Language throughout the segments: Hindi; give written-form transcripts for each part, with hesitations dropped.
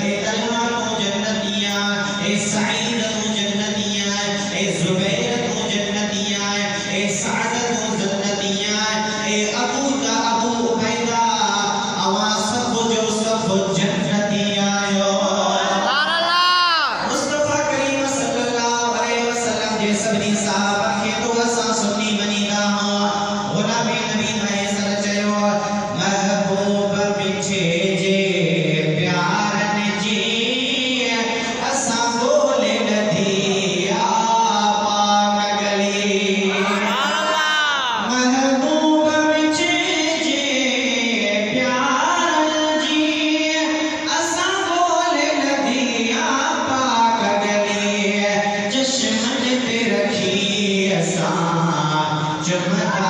ए तलहा तो जन्नतियां, ए सईद तो जन्नतियां, ए जुबैर तो जन्नतियां, ए सअद तो जन्नतियां, ए अबू उबैदा अवा सब जो सब जन्नतियां यो। मुस्तफा करीम सल्लल्लाहु अलैहि वसल्लम जे सभी साहबा के तो असा सुन्नी मनीदा हो। गुलाम नबी भाई सर चयो महबूब पीछे जे प्यारन जी असा बोले नदी पाक गली। महबूब पीछे जे प्यारन जी असा बोले नदी पाक गली। चश्मन पे रखी असा चमदा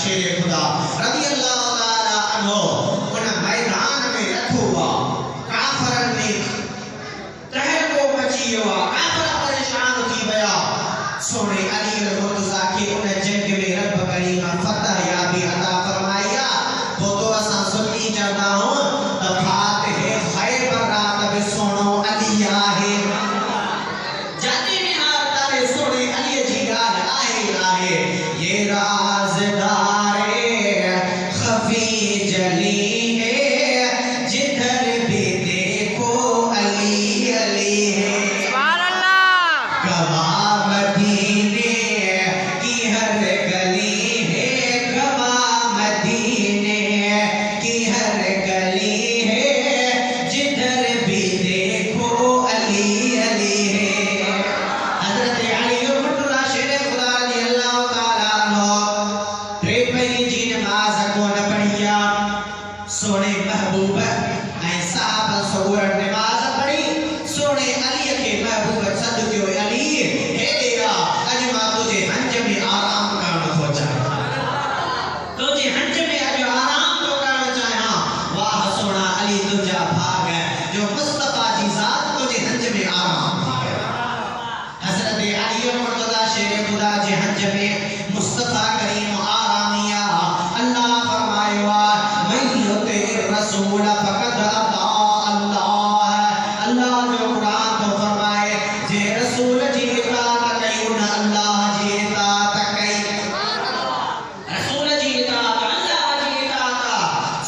शेर खुदा रज़ी अल्लाह ताला अन्हु उन मैदान में रखो हुआ काफरन में तहको मची हुआ काफर परेशान थी विया सोने अली मुर्तज़ा के उन जंग में रब करीम फतह याबी अता फरमाया तो असां सुन्नी चवंदा आहियूं त फातिह खैबर रात में सोनो अली आहे जाने में हार तारे सोने अली जी गाल आहे ये राज़दारे खफी जली है जिधर भी देखो अली अली है सुभान अल्लाह गवा मदीने की हर गली है गवा मदीने की हर गली है जिधर भी देखो अली अली है हजरत अली मुर्तज़ा शेर खुदा रज़ी अल्लाह ताला अन्हु त्रेपई जी नमाज को न पढ़िया सोने महबूब ऐ साहब सगुर नमाज पढ़ी सोने अली के महबूब सद क्यों अली हे देवा अज मां तुझे हंज में आराम करण को चाहे तुझे हंज में अज आराम को करण चाहा वाह सोना अली तुझा भाग है जो मुस्तफा जी जात तुझे हंज में आराम हजरत अली मुर्तज़ा शेर खुदा जे हंज में मुस्तफा करीम आरामिया अल्लाह फरमाया मैं युति रसूल फकद अता अल्लाह अल्लाह जो कुरान तो फरमाए जे रसूल जी इताअत कई उन अल्लाह जी इताअत कई रसूल जी इताअत अल्लाह जी इताअत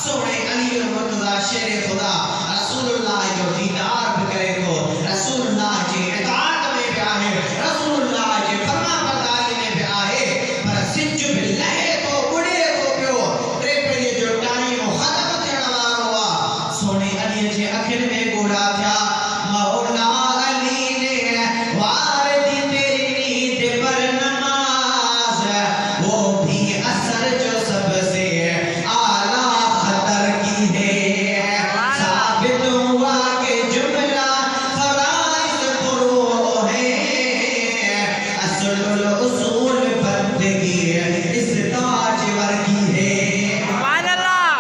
सोने अली मुर्तज़ा शेर खुदा रसूलुल्लाह जो दीदार भी करे को रसूलुल्लाह जी इताअत में भी आहे रसूलुल्लाह जी फरमा बरदारी में भी आहे पर सिज भी लहे तो बुढ़े तो पियो त्रेपई जो टाइम खत्म थियण वारो हुआ सोने अली जे अखिन में गोरा थिया मौला अली ने वार दी तेरी नींद पर नमाज वो भी असर जो सबसे आला खतर की है साबित हुआ कि जुमला फराइज फुरू है असलुल उसूल बंदगी इस ताज वर्गी है सुभान अल्लाह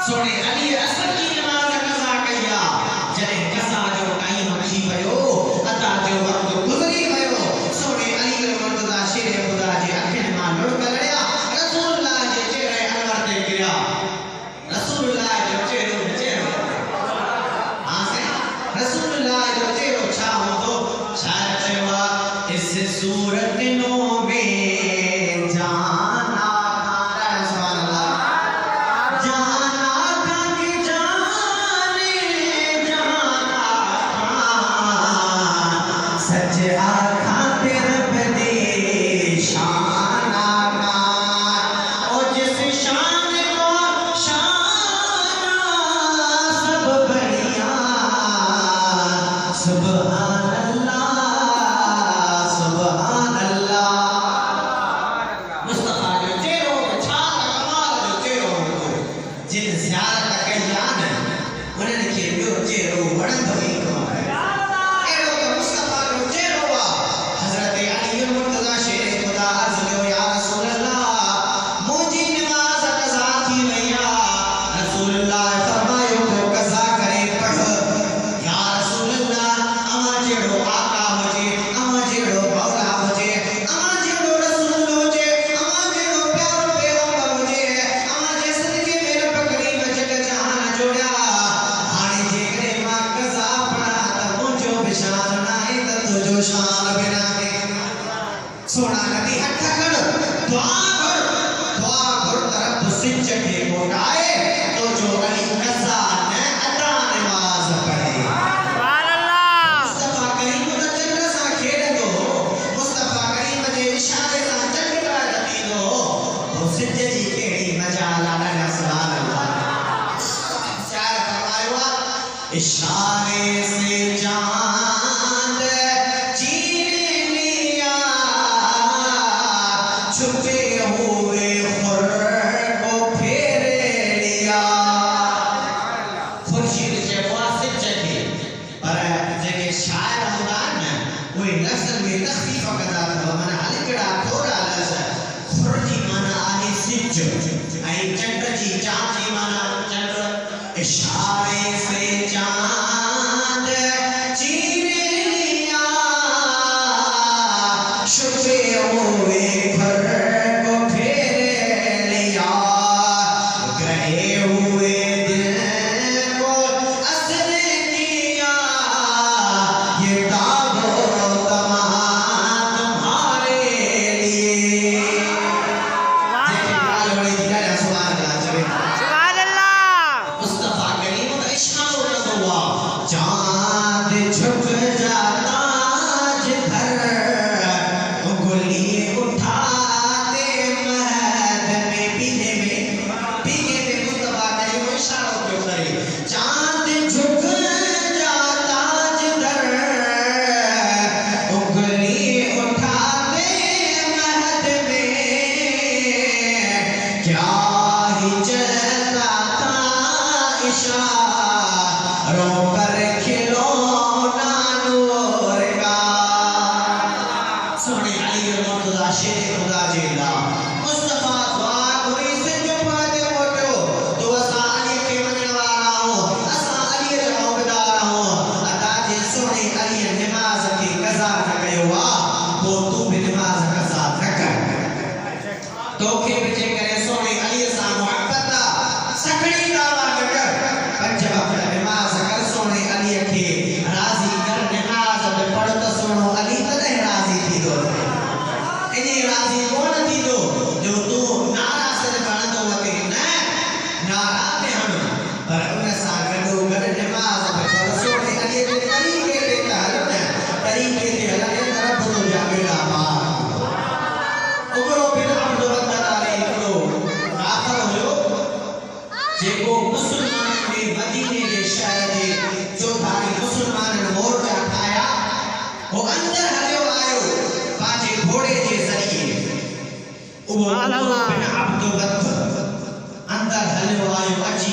सोने अली असर की नमाज कज़ा कया जने कज़ा जो टाइम अची वियो अता जो वक्त गुज़री वियो सोने अली मुर्तज़ा शेर खुदा जे अखिन मां लुढ़क लड़िया रसूलुल्लाह जे चेहरे अनवर ते गिरया रसूलुल्लाह जो चेहरो हां से रसूलुल्लाह जो चेहरो छा होंदो छा चवा इस सूरत नो में जाना खारा सुभान अल्लाह जाना खान जाने जाना खान सच आखा तेरे बदे शान आका और जिस शान को शान सब बढ़िया सुभान अल्लाह सुभान अल्लाह मुस्तफा जो चेहरो छा कमाल जो चेहरो जिन ज़ियारत कयान उन्हनि खे ॿियो चेहरो वणंदो ई कोन्हे अहिड़ो त मुस्तफा जो चेहरो आहे हज़रत अली मुर्तज़ा शेर खुदा अर्ज़ कयो या रसूल अल्लाह मुंहिंजी नमाज़ क़ज़ा थी वई आहे रसूलुल्लाह फरमायो तो क़ज़ा करे पढ़ या रसूलुल्लाह अवां जहिड़ो आका हुजे अवां जहिड़ो मौला हुजे अवां जहिड़ो रसूल हुजे अवां जहिड़ो प्यारो पैगंबर हुजे अवां जे सदके में रब करीम जग जहान जोड़िया हाणे जेकॾहिं मां क़ज़ा पढ़ा त मुंहिंजो बि शान नाहे त तुंहिंजो शान बि नाहे सोना नबी हथ खड़ दुआ कर तरफ सिज के मोटाए तो जो अली क़ज़ा न अदा नमाज पढ़े सुभान अल्लाह मुस्तफा करीम त चंद्र सां खेॾंदो मुस्तफा करीम जे इशारे सां चंड ॾींदो तो सिज जी कहिड़ी मजाल आहे न सुभान अल्लाह शायर फरमायो आहे इशारे से चांद चीर लिया छुपे हुए खुर को फेर लिया खुर्शीद जे मुआसिब जके पर जेके शायर हूंदा आहिनि न उहे लफ़्ज़नि में तख़फ़ीफ़ कंदा अथव माना हलिकड़ा थोरा लफ़्ज़ खुर जी माना आहे सिज चांद माना चंद्र इशारे से चांद चीर लिया छुपे हुए घर को फेर लिया गए हुए दिल को असर किया ये दागो तमाम तुम्हारे लिए मुस्तफा करीम का इशारा लगा हुआ चांद छुप जाता जिधर उंगली उठाते महद में पीने में मुस्तफा करीम को इशारा क्यों करे चांद झुक जाता जिधर उंगली उठाते महद में क्या ही चलता था इशारों पर खिलौना नूर का सोने अली मुर्तजा शेर खुदा जिला मुस्तफा दुआ कोई से जो पाते मोटो तो असा अली के मन वाला हो असा अली रे औबदार हो अता जे सोने अली नमाज की कज़ा न कयो वो तू भी नमाज कज़ा न कर तो के बचे करे सोने अली सा मोहब्बत सकड़ी दावा कर पंज वक्त नमाज कर सोने अली के राजी कर नमाज में पढ़ तो सोनो अली तदे राजी थी दो इने राजी कोन थी दो जो तू नारा से बन दो वके न नारा पे हम पर उन सा गडो गड नमाज में पढ़ सोने अली के तरीके पे तरीके से हलने तरफ तो जावेला मार उगरो बिन अब्द वक्ताले को आखर हो जेको मुसलमान ने मदीने के शहर जे चौधारी मुसलमान मोर्चा ठाया वो अंदर हलियो आयो पाजे घोड़े जे जरिए वो बिन अब्द वक्त अंदर हलियो आयो अची